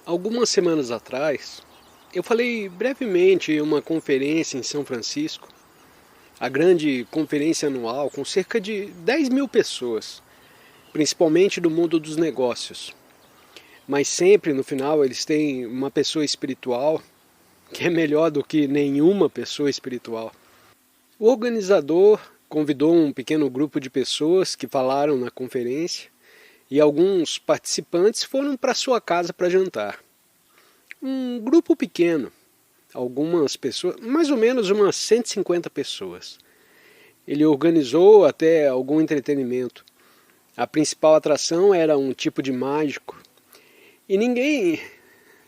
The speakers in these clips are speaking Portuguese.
Algumas semanas atrás, eu falei brevemente em uma conferência em São Francisco, a grande conferência anual com cerca de 10 mil pessoas, principalmente do mundo dos negócios. Mas sempre no final eles têm uma pessoa espiritual que é melhor do que nenhuma pessoa espiritual. O organizador convidou um pequeno grupo de pessoas que falaram na conferência e alguns participantes foram para sua casa para jantar. Um grupo pequeno, algumas pessoas, mais ou menos umas 150 pessoas. Ele organizou até algum entretenimento. A principal atração era um tipo de mágico. E ninguém,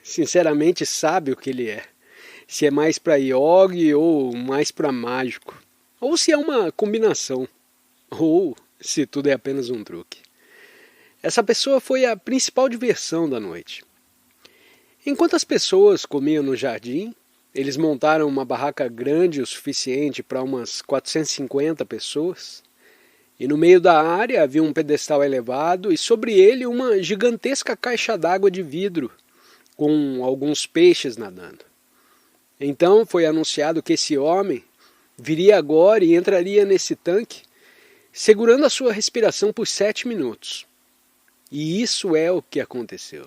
sinceramente, sabe o que ele é. Se é mais para yogi ou mais para mágico. Ou se é uma combinação. Ou se tudo é apenas um truque. Essa pessoa foi a principal diversão da noite. Enquanto as pessoas comiam no jardim, eles montaram uma barraca grande o suficiente para umas 450 pessoas. E no meio da área havia um pedestal elevado e sobre ele uma gigantesca caixa d'água de vidro, com alguns peixes nadando. Então foi anunciado que esse homem viria agora e entraria nesse tanque, segurando a sua respiração por 7 minutos. E isso é o que aconteceu.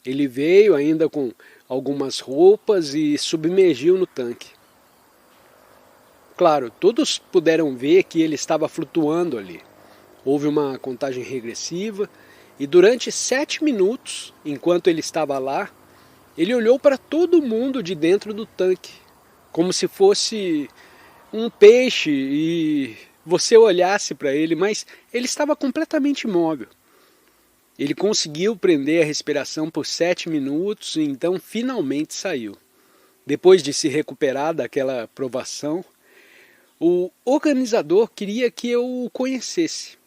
Ele veio ainda com algumas roupas e submergiu no tanque. Claro, todos puderam ver que ele estava flutuando ali. Houve uma contagem regressiva e durante 7 minutos, enquanto ele estava lá, ele olhou para todo mundo de dentro do tanque, como se fosse um peixe e você olhasse para ele, mas ele estava completamente imóvel. Ele conseguiu prender a respiração por 7 minutos e então finalmente saiu. Depois de se recuperar daquela provação, o organizador queria que eu o conhecesse.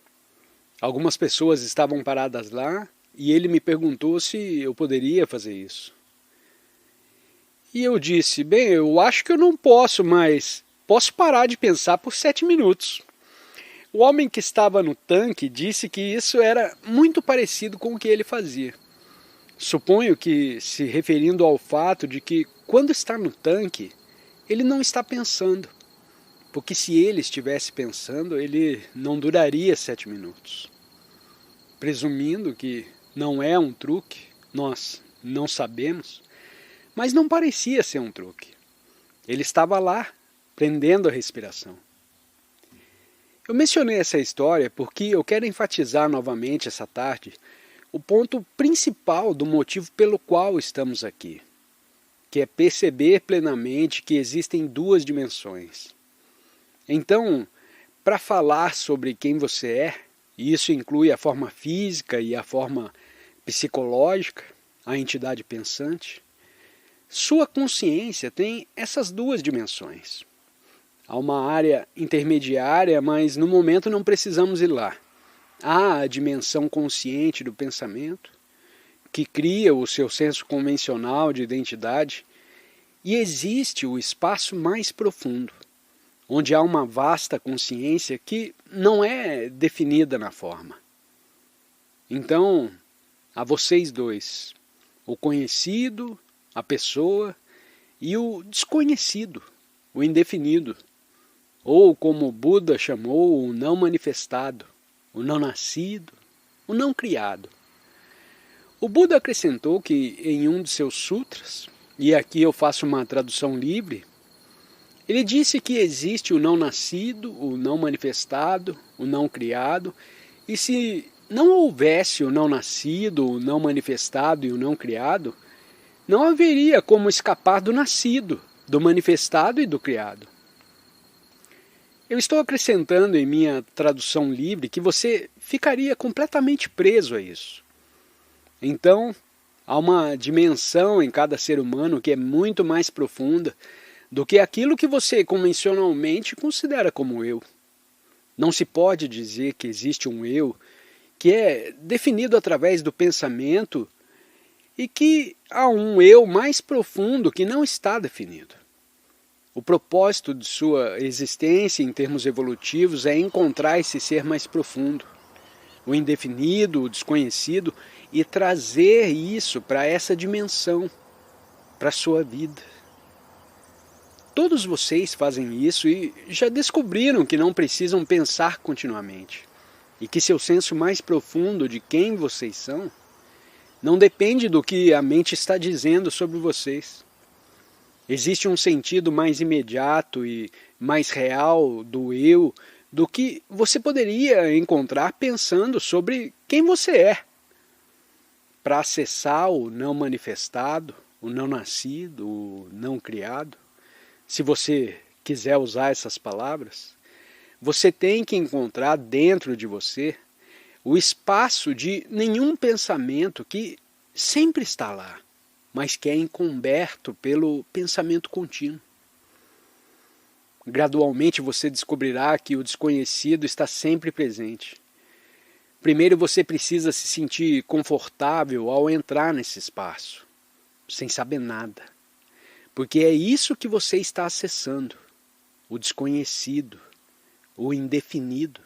Algumas pessoas estavam paradas lá e ele me perguntou se eu poderia fazer isso. E eu disse, bem, eu acho que eu não posso, mas posso parar de pensar por 7 minutos. O homem que estava no tanque disse que isso era muito parecido com o que ele fazia. Suponho que se referindo ao fato de que quando está no tanque, ele não está pensando. Porque se ele estivesse pensando, ele não duraria 7 minutos. Presumindo que não é um truque, nós não sabemos, mas não parecia ser um truque. Ele estava lá, prendendo a respiração. Eu mencionei essa história porque eu quero enfatizar novamente essa tarde o ponto principal do motivo pelo qual estamos aqui, que é perceber plenamente que existem duas dimensões. Então, para falar sobre quem você é, e isso inclui a forma física e a forma psicológica, a entidade pensante, sua consciência tem essas duas dimensões. Há uma área intermediária, mas no momento não precisamos ir lá. Há a dimensão consciente do pensamento, que cria o seu senso convencional de identidade, e existe o espaço mais profundo, onde há uma vasta consciência que não é definida na forma. Então, há vocês dois, o conhecido, a pessoa, e o desconhecido, o indefinido, ou como Buda chamou, o não manifestado, o não nascido, o não criado. O Buda acrescentou que em um de seus sutras, e aqui eu faço uma tradução livre, ele disse que existe o não nascido, o não manifestado, o não criado, e se não houvesse o não nascido, o não manifestado e o não criado, não haveria como escapar do nascido, do manifestado e do criado. Eu estou acrescentando em minha tradução livre que você ficaria completamente preso a isso. Então, há uma dimensão em cada ser humano que é muito mais profunda do que aquilo que você convencionalmente considera como eu. Não se pode dizer que existe um eu que é definido através do pensamento e que há um eu mais profundo que não está definido. O propósito de sua existência em termos evolutivos é encontrar esse ser mais profundo, o indefinido, o desconhecido, e trazer isso para essa dimensão, para a sua vida. Todos vocês fazem isso e já descobriram que não precisam pensar continuamente e que seu senso mais profundo de quem vocês são não depende do que a mente está dizendo sobre vocês. Existe um sentido mais imediato e mais real do eu do que você poderia encontrar pensando sobre quem você é. Para acessar o não manifestado, o não nascido, o não criado, se você quiser usar essas palavras, você tem que encontrar dentro de você o espaço de nenhum pensamento que sempre está lá, mas que é encoberto pelo pensamento contínuo. Gradualmente você descobrirá que o desconhecido está sempre presente. Primeiro você precisa se sentir confortável ao entrar nesse espaço, sem saber nada. Porque é isso que você está acessando, o desconhecido, o indefinido,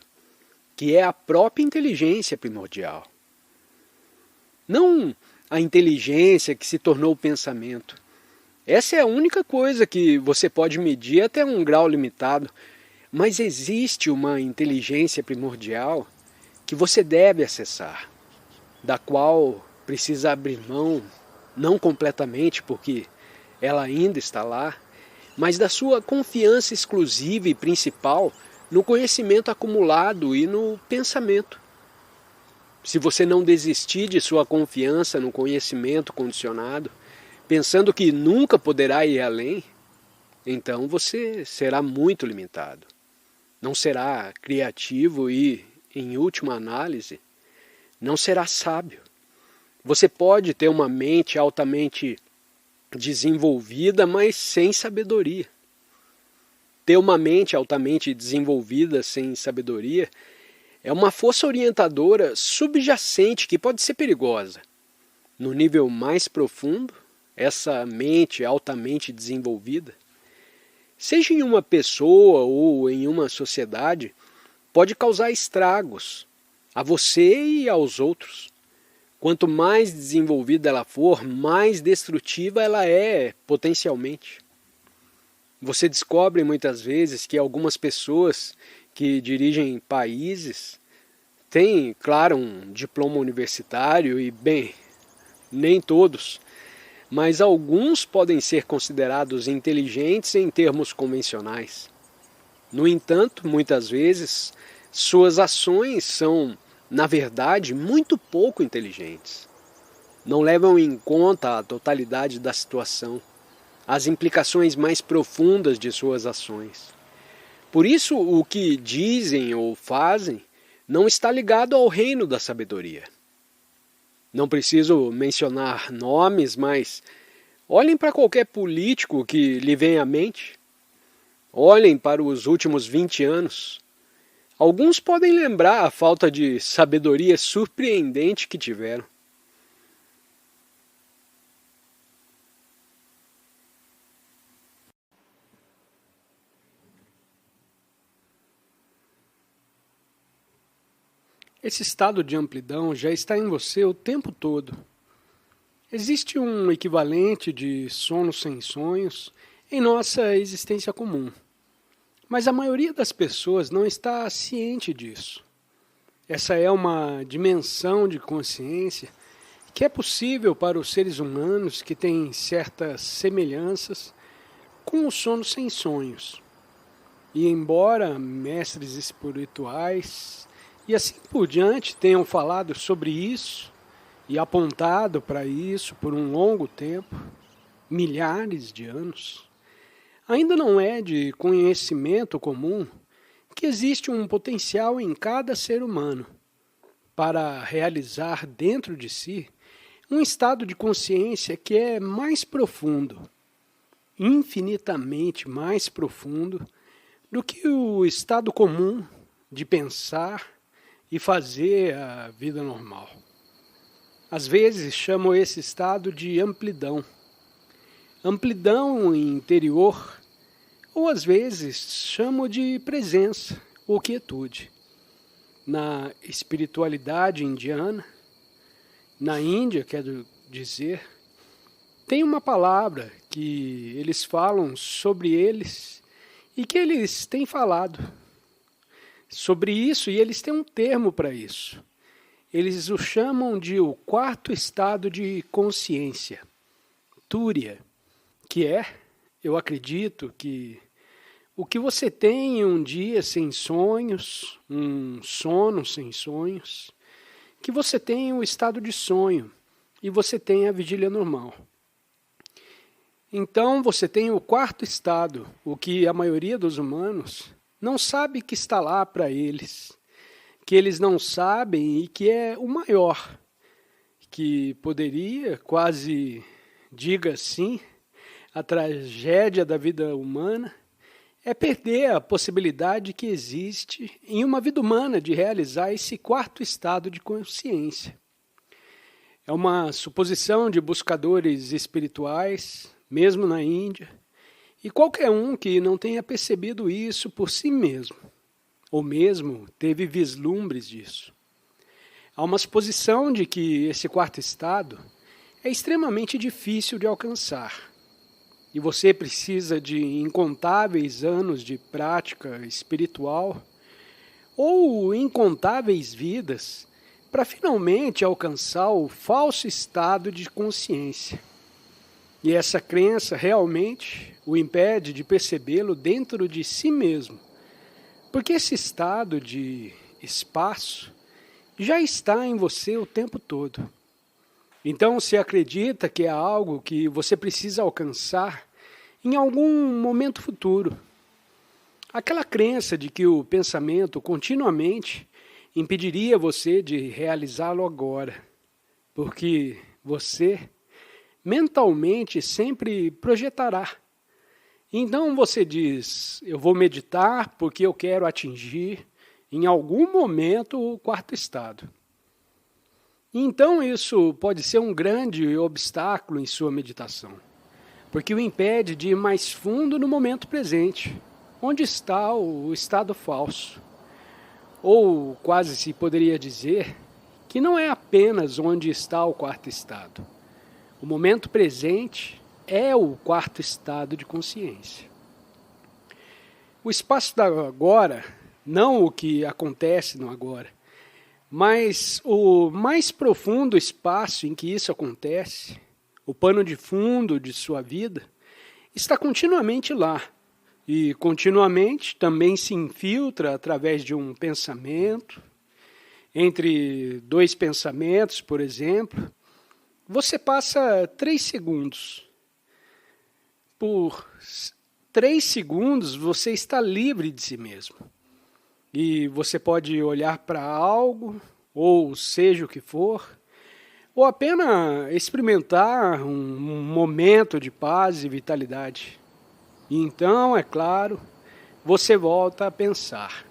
que é a própria inteligência primordial. Não a inteligência que se tornou o pensamento. Essa é a única coisa que você pode medir até um grau limitado, mas existe uma inteligência primordial que você deve acessar, da qual precisa abrir mão, não completamente porque ela ainda está lá, mas da sua confiança exclusiva e principal no conhecimento acumulado e no pensamento. Se você não desistir de sua confiança no conhecimento condicionado, pensando que nunca poderá ir além, então você será muito limitado. Não será criativo e, em última análise, não será sábio. Você pode ter uma mente altamente desenvolvida, mas sem sabedoria. Ter uma mente altamente desenvolvida sem sabedoria é uma força orientadora subjacente que pode ser perigosa. No nível mais profundo, essa mente altamente desenvolvida, seja em uma pessoa ou em uma sociedade, pode causar estragos a você e aos outros. Quanto mais desenvolvida ela for, mais destrutiva ela é potencialmente. Você descobre muitas vezes que algumas pessoas que dirigem países têm, claro, um diploma universitário e, bem, nem todos, mas alguns podem ser considerados inteligentes em termos convencionais. No entanto, muitas vezes, suas ações são, na verdade, muito pouco inteligentes. Não levam em conta a totalidade da situação, as implicações mais profundas de suas ações. Por isso, o que dizem ou fazem não está ligado ao reino da sabedoria. Não preciso mencionar nomes, mas olhem para qualquer político que lhe venha à mente. Olhem para os últimos 20 anos. Alguns podem lembrar a falta de sabedoria surpreendente que tiveram. Esse estado de amplidão já está em você o tempo todo. Existe um equivalente de sono sem sonhos em nossa existência comum, mas a maioria das pessoas não está ciente disso. Essa é uma dimensão de consciência que é possível para os seres humanos que têm certas semelhanças com o sono sem sonhos. E embora mestres espirituais e assim por diante tenham falado sobre isso e apontado para isso por um longo tempo, milhares de anos, ainda não é de conhecimento comum que existe um potencial em cada ser humano para realizar dentro de si um estado de consciência que é mais profundo, infinitamente mais profundo do que o estado comum de pensar e fazer a vida normal. Às vezes chamo esse estado de amplidão. Amplidão interior, ou às vezes chamo de presença ou quietude. Na espiritualidade indiana, Na Índia, quero dizer, tem uma palavra que eles falam sobre eles e que eles têm falado sobre isso, e eles têm um termo para isso. Eles o chamam de o quarto estado de consciência, Túria, que é, eu acredito que o que você tem em um dia sem sonhos, um sono sem sonhos, que você tem o estado de sonho e você tem a vigília normal. Então você tem o quarto estado, o que a maioria dos humanos não sabe que está lá para eles, que eles não sabem e que é o maior, que poderia, quase diga assim, a tragédia da vida humana é perder a possibilidade que existe em uma vida humana de realizar esse quarto estado de consciência. É uma suposição de buscadores espirituais, mesmo na Índia, e qualquer um que não tenha percebido isso por si mesmo, ou mesmo teve vislumbres disso. Há uma suposição de que esse quarto estado é extremamente difícil de alcançar, e você precisa de incontáveis anos de prática espiritual ou incontáveis vidas para finalmente alcançar o falso estado de consciência. E essa crença realmente o impede de percebê-lo dentro de si mesmo, porque esse estado de espaço já está em você o tempo todo. Então, se acredita que é algo que você precisa alcançar em algum momento futuro. Aquela crença de que o pensamento continuamente impediria você de realizá-lo agora, porque você mentalmente sempre projetará. Então você diz, eu vou meditar porque eu quero atingir em algum momento o quarto estado. Então isso pode ser um grande obstáculo em sua meditação, porque o impede de ir mais fundo no momento presente, onde está o estado falso. Ou quase se poderia dizer que não é apenas onde está o quarto estado. O momento presente é o quarto estado de consciência. O espaço da agora, não o que acontece no agora, mas o mais profundo espaço em que isso acontece, o pano de fundo de sua vida, está continuamente lá. E continuamente também se infiltra através de um pensamento, entre dois pensamentos, por exemplo. Você passa 3 segundos. Por 3 segundos você está livre de si mesmo. E você pode olhar para algo, ou seja o que for, ou apenas experimentar um momento de paz e vitalidade. E então, é claro, você volta a pensar.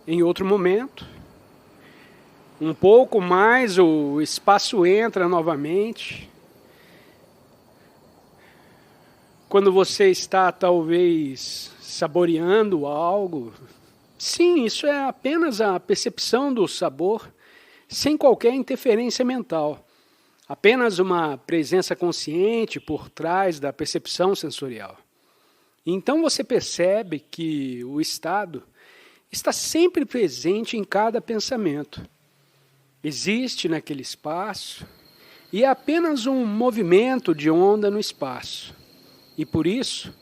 Em outro momento, um pouco mais, o espaço entra novamente. Quando você está talvez saboreando algo, sim, isso é apenas a percepção do sabor, sem qualquer interferência mental. Apenas uma presença consciente por trás da percepção sensorial. Então você percebe que o estado está sempre presente em cada pensamento. Existe naquele espaço e é apenas um movimento de onda no espaço. E por isso,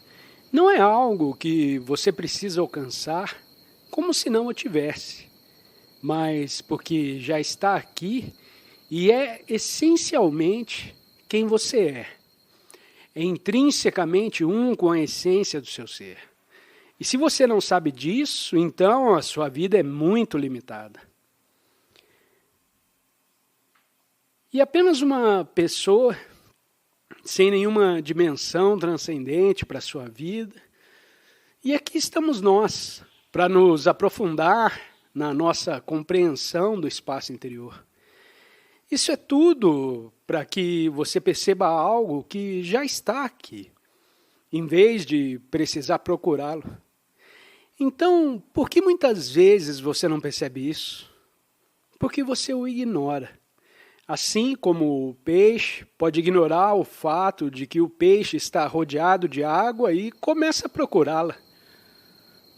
não é algo que você precisa alcançar como se não o tivesse, mas porque já está aqui e é essencialmente quem você é. É intrinsecamente um com a essência do seu ser. E se você não sabe disso, então a sua vida é muito limitada. E apenas uma pessoa, sem nenhuma dimensão transcendente para a sua vida, e aqui estamos nós, para nos aprofundar na nossa compreensão do espaço interior. Isso é tudo para que você perceba algo que já está aqui, em vez de precisar procurá-lo. Então, por que muitas vezes você não percebe isso? Porque você o ignora. Assim como o peixe pode ignorar o fato de que o peixe está rodeado de água e começa a procurá-la.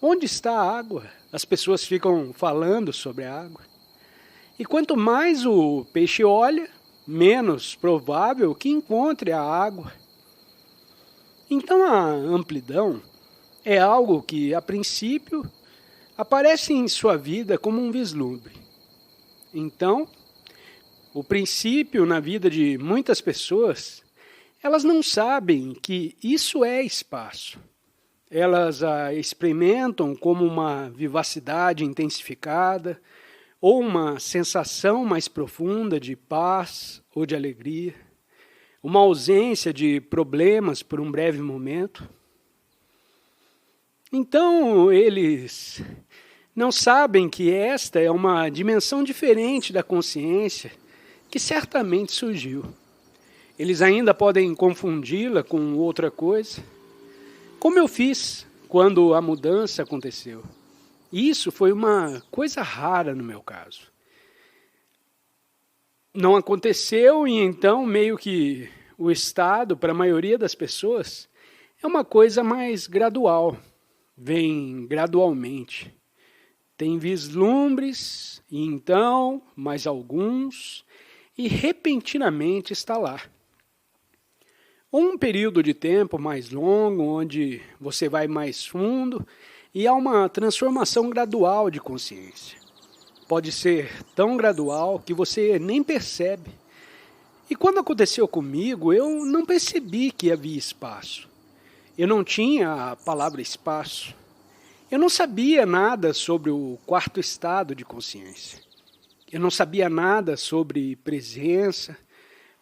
Onde está a água? As pessoas ficam falando sobre a água. E quanto mais o peixe olha, menos provável que encontre a água. Então a amplidão é algo que, a princípio, aparece em sua vida como um vislumbre. Então, o princípio na vida de muitas pessoas, elas não sabem que isso é espaço. Elas a experimentam como uma vivacidade intensificada ou uma sensação mais profunda de paz ou de alegria, uma ausência de problemas por um breve momento. Então, eles não sabem que esta é uma dimensão diferente da consciência que certamente surgiu. Eles ainda podem confundi-la com outra coisa, como eu fiz quando a mudança aconteceu. Isso foi uma coisa rara no meu caso. Não aconteceu e então meio que o estado, para a maioria das pessoas, é uma coisa mais gradual, vem gradualmente. Tem vislumbres e então mais alguns e repentinamente está lá. Um período de tempo mais longo, onde você vai mais fundo e há uma transformação gradual de consciência. Pode ser tão gradual que você nem percebe. E quando aconteceu comigo, eu não percebi que havia espaço. Eu não tinha a palavra espaço. Eu não sabia nada sobre o quarto estado de consciência. Eu não sabia nada sobre presença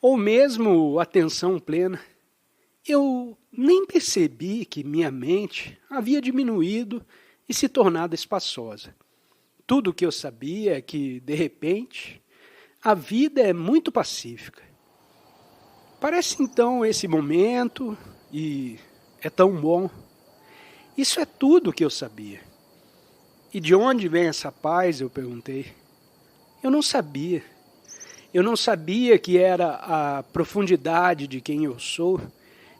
ou mesmo atenção plena. Eu nem percebi que minha mente havia diminuído e se tornado espaçosa. Tudo o que eu sabia é que, de repente, a vida é muito pacífica. Parece então esse momento e é tão bom. Isso é tudo o que eu sabia. E de onde vem essa paz, eu perguntei. Eu não sabia. Eu não sabia que era a profundidade de quem eu sou,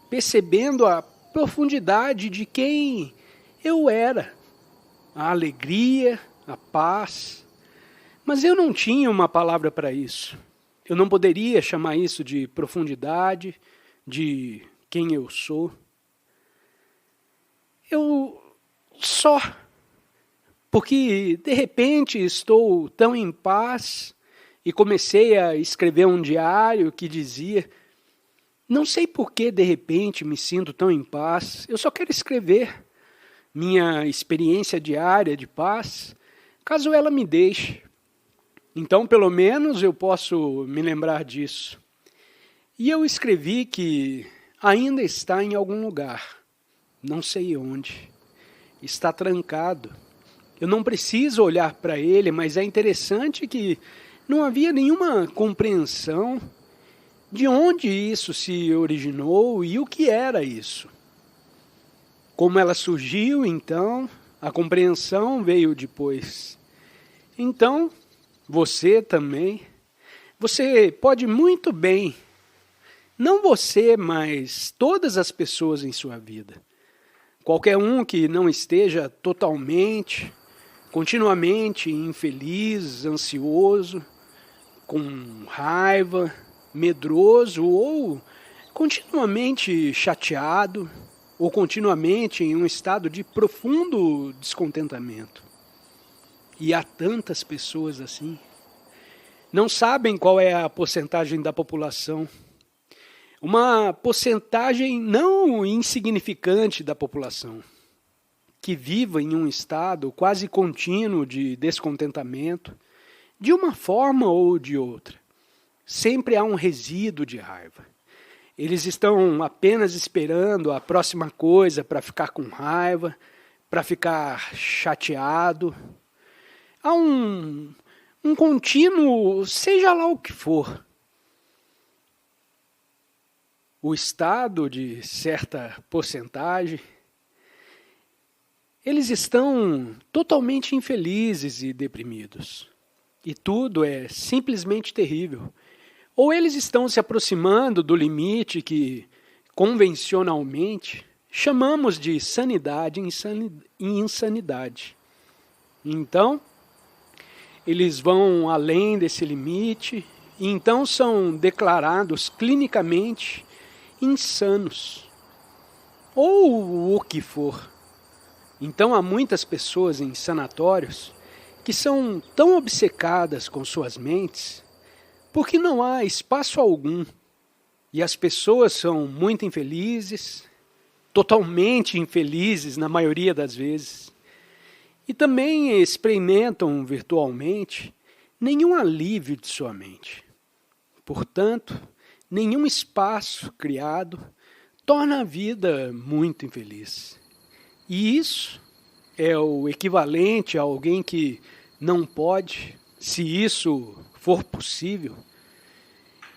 percebendo a profundidade de quem eu era, a alegria, a paz. Mas eu não tinha uma palavra para isso. Eu não poderia chamar isso de profundidade, de quem eu sou. Eu só, porque de repente estou tão em paz e comecei a escrever um diário que dizia: não sei por que de repente me sinto tão em paz, eu só quero escrever minha experiência diária de paz, caso ela me deixe. Então, pelo menos, eu posso me lembrar disso. E eu escrevi que ainda está em algum lugar, não sei onde, está trancado. Eu não preciso olhar para ele, mas é interessante que não havia nenhuma compreensão de onde isso se originou e o que era isso. Como ela surgiu, então, a compreensão veio depois. Então, você também, você pode muito bem, não você, mas todas as pessoas em sua vida, qualquer um que não esteja totalmente, continuamente infeliz, ansioso, com raiva, medroso ou continuamente chateado ou continuamente em um estado de profundo descontentamento. E há tantas pessoas assim. Não sabem qual é a porcentagem da população. Uma porcentagem não insignificante da população que vive em um estado quase contínuo de descontentamento, de uma forma ou de outra. Sempre há um resíduo de raiva. Eles estão apenas esperando a próxima coisa para ficar com raiva, para ficar chateado. Há um contínuo, seja lá o que for. O estado de certa porcentagem, eles estão totalmente infelizes e deprimidos. E tudo é simplesmente terrível. ou eles estão se aproximando do limite que, convencionalmente, chamamos de sanidade e insanidade. Então, eles vão além desse limite e então são declarados clinicamente insanos, ou o que for. Então há muitas pessoas em sanatórios que são tão obcecadas com suas mentes porque não há espaço algum e as pessoas são muito infelizes, totalmente infelizes na maioria das vezes, e também experimentam virtualmente nenhum alívio de sua mente. Portanto, nenhum espaço criado torna a vida muito infeliz. E isso é o equivalente a alguém que não pode, se isso for possível,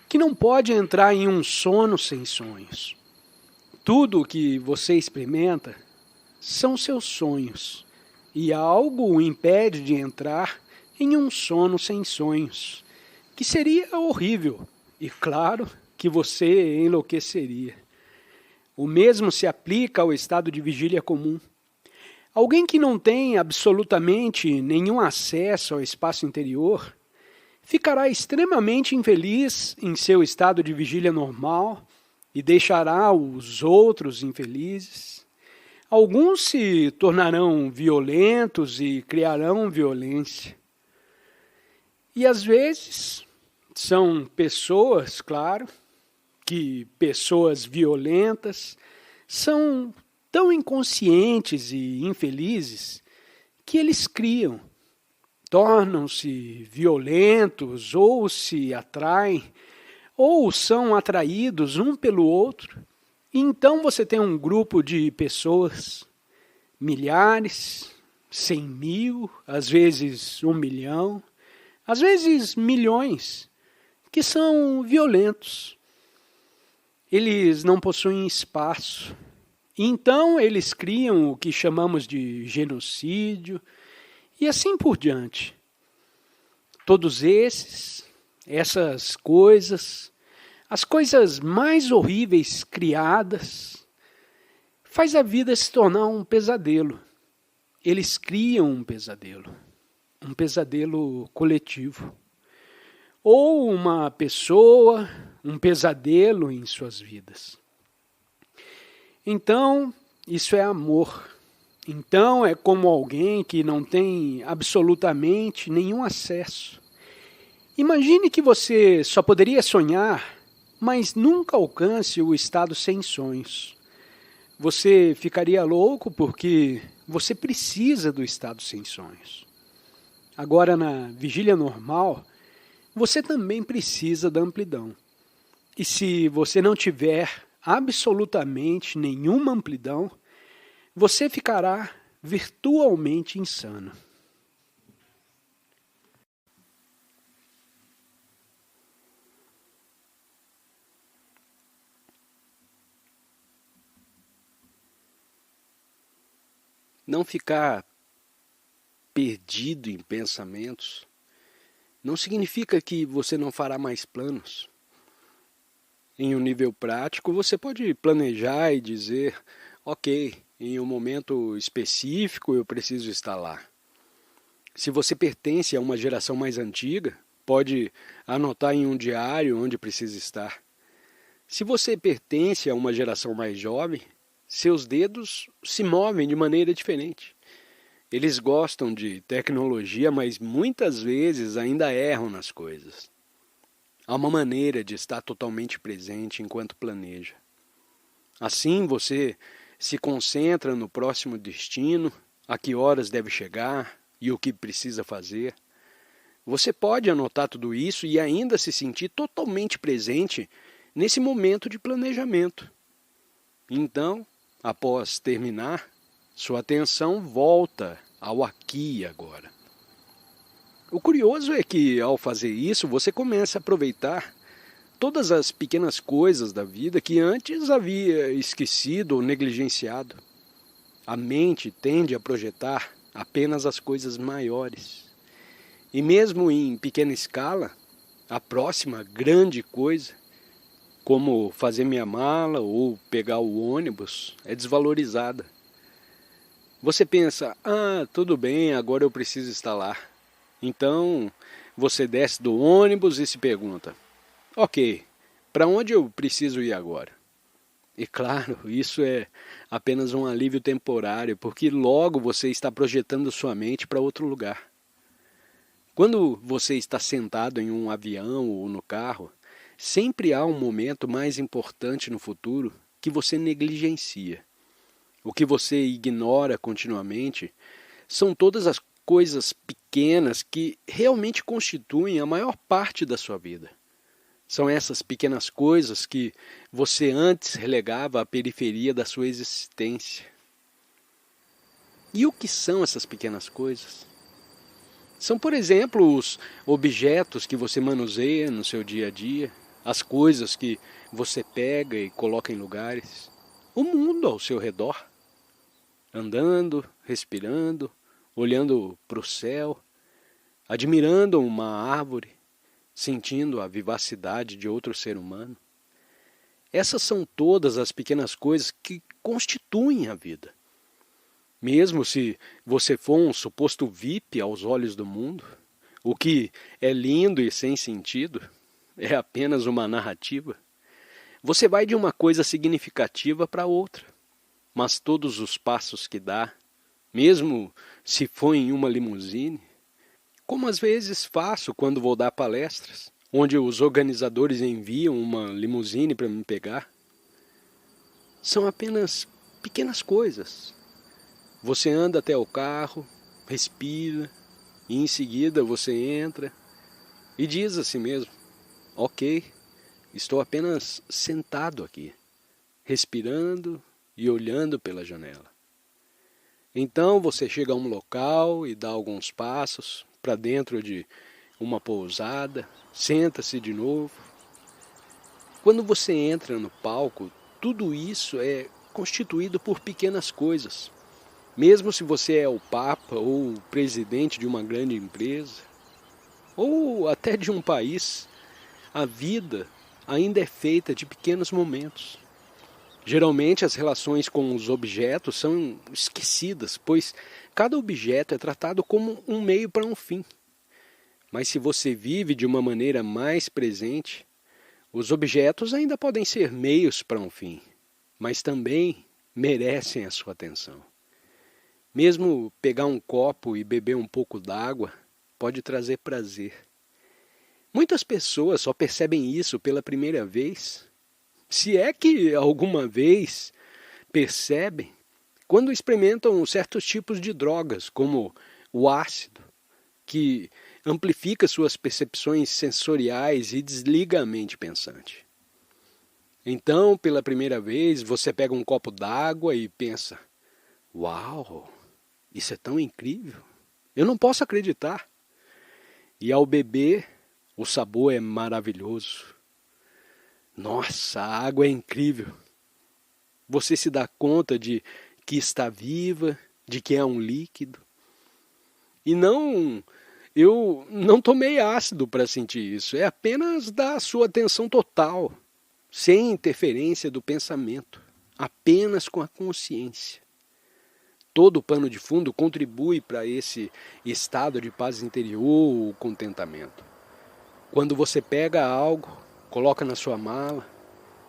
que não pode entrar em um sono sem sonhos. Tudo o que você experimenta são seus sonhos, e algo o impede de entrar em um sono sem sonhos, que seria horrível, e claro que você enlouqueceria. O mesmo se aplica ao estado de vigília comum. Alguém que não tem absolutamente nenhum acesso ao espaço interior ficará extremamente infeliz em seu estado de vigília normal e deixará os outros infelizes. Alguns se tornarão violentos e criarão violência. E às vezes são pessoas, claro, que pessoas violentas são tão inconscientes e infelizes que eles criam, tornam-se violentos ou se atraem ou são atraídos um pelo outro. E então você tem um grupo de pessoas, milhares, 100.000, às vezes 1.000.000, às vezes milhões, que são violentos. Eles não possuem espaço. Então eles criam o que chamamos de genocídio e assim por diante. Todos essas coisas, as coisas mais horríveis criadas, faz a vida se tornar um pesadelo. Eles criam um pesadelo coletivo. Ou uma pessoa, um pesadelo em suas vidas. Então, isso é amor. Então, é como alguém que não tem absolutamente nenhum acesso. Imagine que você só poderia sonhar, mas nunca alcance o estado sem sonhos. Você ficaria louco porque você precisa do estado sem sonhos. Agora, na vigília normal, você também precisa da amplidão. E se você não tiver absolutamente nenhuma amplidão, você ficará virtualmente insano. Não ficar perdido em pensamentos não significa que você não fará mais planos. Em um nível prático, você pode planejar e dizer, ok, em um momento específico eu preciso estar lá. Se você pertence a uma geração mais antiga, pode anotar em um diário onde precisa estar. Se você pertence a uma geração mais jovem, seus dedos se movem de maneira diferente. Eles gostam de tecnologia, mas muitas vezes ainda erram nas coisas. Há uma maneira de estar totalmente presente enquanto planeja. Assim você se concentra no próximo destino, a que horas deve chegar e o que precisa fazer. Você pode anotar tudo isso e ainda se sentir totalmente presente nesse momento de planejamento. Então, após terminar, sua atenção volta ao aqui e agora. O curioso é que, ao fazer isso, você começa a aproveitar todas as pequenas coisas da vida que antes havia esquecido ou negligenciado. A mente tende a projetar apenas as coisas maiores. E mesmo em pequena escala, a próxima grande coisa, como fazer minha mala ou pegar o ônibus, é desvalorizada. Você pensa, tudo bem, agora eu preciso estar lá. Então, você desce do ônibus e se pergunta, ok, para onde eu preciso ir agora? E claro, isso é apenas um alívio temporário, porque logo você está projetando sua mente para outro lugar. Quando você está sentado em um avião ou no carro, sempre há um momento mais importante no futuro que você negligencia. O que você ignora continuamente são todas as coisas pequenas que realmente constituem a maior parte da sua vida. São essas pequenas coisas que você antes relegava à periferia da sua existência. E o que são essas pequenas coisas? São, por exemplo, os objetos que você manuseia no seu dia a dia, as coisas que você pega e coloca em lugares, o mundo ao seu redor, andando, respirando, olhando para o céu, admirando uma árvore, sentindo a vivacidade de outro ser humano. Essas são todas as pequenas coisas que constituem a vida. Mesmo se você for um suposto VIP aos olhos do mundo, o que é lindo e sem sentido, é apenas uma narrativa. Você vai de uma coisa significativa para outra, mas todos os passos que dá, mesmo se for em uma limusine, como às vezes faço quando vou dar palestras, onde os organizadores enviam uma limusine para me pegar, são apenas pequenas coisas. Você anda até o carro, respira, e em seguida você entra e diz a si mesmo, ok, estou apenas sentado aqui, respirando e olhando pela janela. Então você chega a um local e dá alguns passos para dentro de uma pousada, senta-se de novo. Quando você entra no palco, tudo isso é constituído por pequenas coisas. Mesmo se você é o Papa ou o presidente de uma grande empresa, ou até de um país, a vida ainda é feita de pequenos momentos. Geralmente as relações com os objetos são esquecidas, pois cada objeto é tratado como um meio para um fim. Mas se você vive de uma maneira mais presente, os objetos ainda podem ser meios para um fim, mas também merecem a sua atenção. Mesmo pegar um copo e beber um pouco d'água pode trazer prazer. Muitas pessoas só percebem isso pela primeira vez, se é que alguma vez percebem, quando experimentam certos tipos de drogas, como o ácido, que amplifica suas percepções sensoriais e desliga a mente pensante. Então, pela primeira vez, você pega um copo d'água e pensa, uau! Isso é tão incrível. Eu não posso acreditar. E ao beber, o sabor é maravilhoso. Nossa, a água é incrível. Você se dá conta de que está viva, de que é um líquido. E eu não tomei ácido para sentir isso. É apenas dar sua atenção total, sem interferência do pensamento, apenas com a consciência. Todo o pano de fundo contribui para esse estado de paz interior ou contentamento. Quando você pega algo, coloca na sua mala,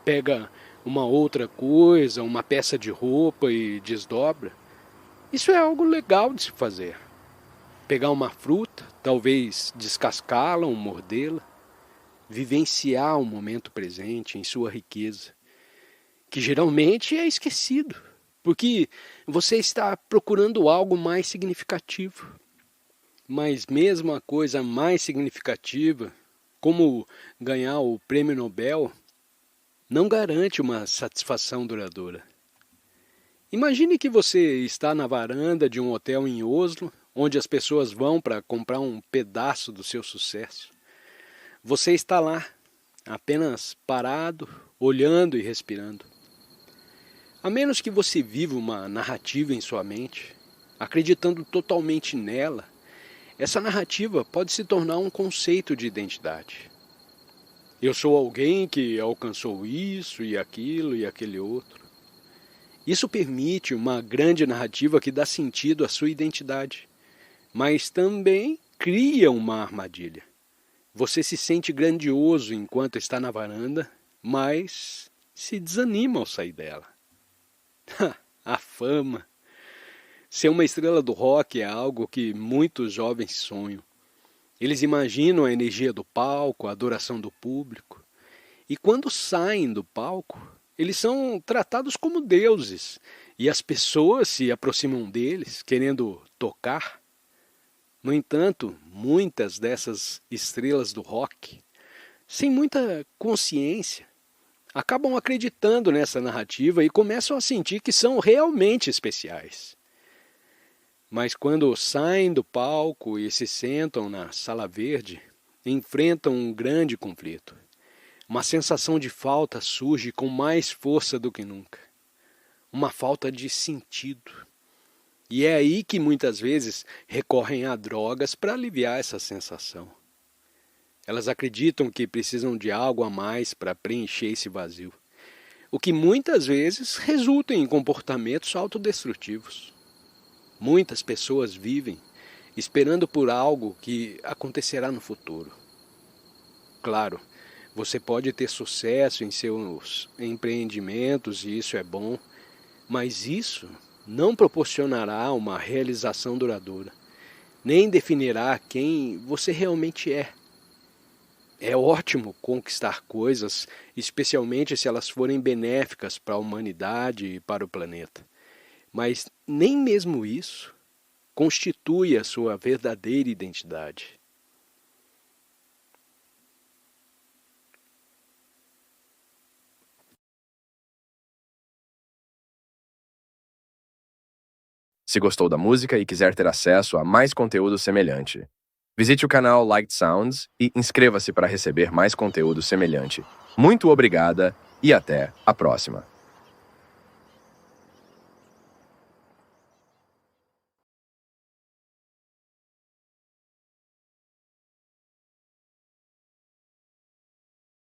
pega uma outra coisa, uma peça de roupa e desdobra, isso é algo legal de se fazer. Pegar uma fruta, talvez descascá-la ou mordê-la, vivenciar o momento presente em sua riqueza, que geralmente é esquecido. Porque você está procurando algo mais significativo. Mas mesmo a coisa mais significativa, como ganhar o prêmio Nobel, não garante uma satisfação duradoura. Imagine que você está na varanda de um hotel em Oslo, onde as pessoas vão para comprar um pedaço do seu sucesso. Você está lá, apenas parado, olhando e respirando. A menos que você viva uma narrativa em sua mente, acreditando totalmente nela, essa narrativa pode se tornar um conceito de identidade. Eu sou alguém que alcançou isso e aquilo e aquele outro. Isso permite uma grande narrativa que dá sentido à sua identidade, mas também cria uma armadilha. Você se sente grandioso enquanto está na varanda, mas se desanima ao sair dela. A fama. Ser uma estrela do rock é algo que muitos jovens sonham. Eles imaginam a energia do palco, a adoração do público. E quando saem do palco, eles são tratados como deuses. E as pessoas se aproximam deles, querendo tocar. No entanto, muitas dessas estrelas do rock, sem muita consciência, acabam acreditando nessa narrativa e começam a sentir que são realmente especiais. Mas quando saem do palco e se sentam na sala verde, enfrentam um grande conflito. Uma sensação de falta surge com mais força do que nunca. Uma falta de sentido. E é aí que muitas vezes recorrem a drogas para aliviar essa sensação. Elas acreditam que precisam de algo a mais para preencher esse vazio, o que muitas vezes resulta em comportamentos autodestrutivos. Muitas pessoas vivem esperando por algo que acontecerá no futuro. Claro, você pode ter sucesso em seus empreendimentos e isso é bom, mas isso não proporcionará uma realização duradoura, nem definirá quem você realmente é. É ótimo conquistar coisas, especialmente se elas forem benéficas para a humanidade e para o planeta. Mas nem mesmo isso constitui a sua verdadeira identidade. Se gostou da música e quiser ter acesso a mais conteúdo semelhante, visite o canal Light Sounds e inscreva-se para receber mais conteúdo semelhante. Muito obrigada e até a próxima!